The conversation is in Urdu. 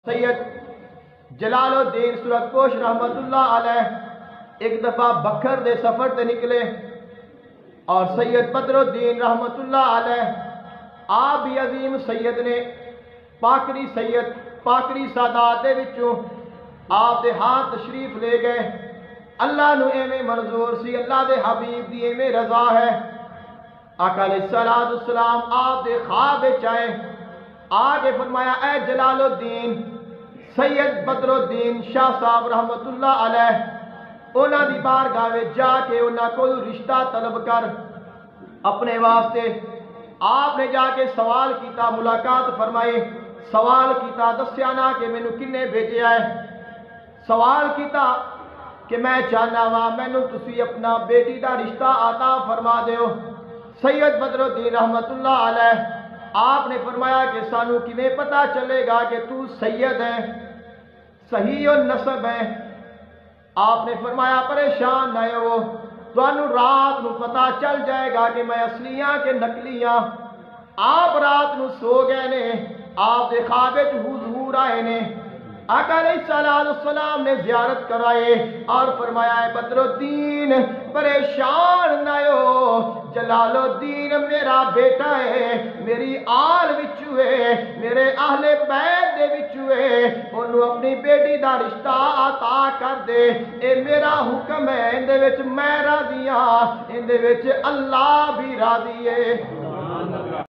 سید جلال الدین سورت پوش رحمت اللہ علیہ ایک دفعہ بکھر دے سفر تے نکلے اور سید بدر الدین رحمت اللہ علیہ آپ بھی عظیم سید نے پاکری سادات دے وچوں آپ دے ہاتھ تشریف لے گئے۔ اللہ نو ایویں منظور سی، اللہ دے حبیب دی ایویں رضا ہے۔ آقا علیہ الصلوۃ والسلام آپ دے خواب وچ آئے، آگے فرمایا اے جلال الدین سید بدر الدین شاہ صاحب رحمت اللہ علیہ انہاں دی بارگاہ وچ جا کے انہاں کول رشتہ طلب کر اپنے واسطے۔ آپ نے جا کے سوال کیتا، ملاقات فرمائی، سوال کیتا دسیا نا کہ مینوں کنے بھیجیا ہے۔ سوال کیتا کہ میں چاہنا وا مینوں تسی اپنا بیٹی دا رشتہ عطا فرما دیو۔ سید بدر الدین رحمت اللہ علیہ آپ نے فرمایا کہ سانو کیویں پتہ چلے گا کہ تو سید ہے، صحیح النسب ہے؟ آپ نے فرمایا پریشان نہ ہو، تانوں رات نو پتہ چل جائے گا کہ میں اصلیاں کہ نقلیاں۔ آپ رات نو سو گئے نے، آپ دے خواب وچ حضور آئے نے، آقا علیہ الصلوۃ والسلام نے زیارت کرائے اور فرمایا ہے بدر الدین پریشان نہ ہو، جلال الدین میرا بیٹا ہے، میری آل وچوں ہے، میرے اہل بیت دے وچوں ہے، انہوں اپنی بیٹی دا رشتہ عطا کر دے، اے میرا حکم ہے، اندے وچ میں راضی ہاں، اندے وچ اللہ بھی راضی ہے۔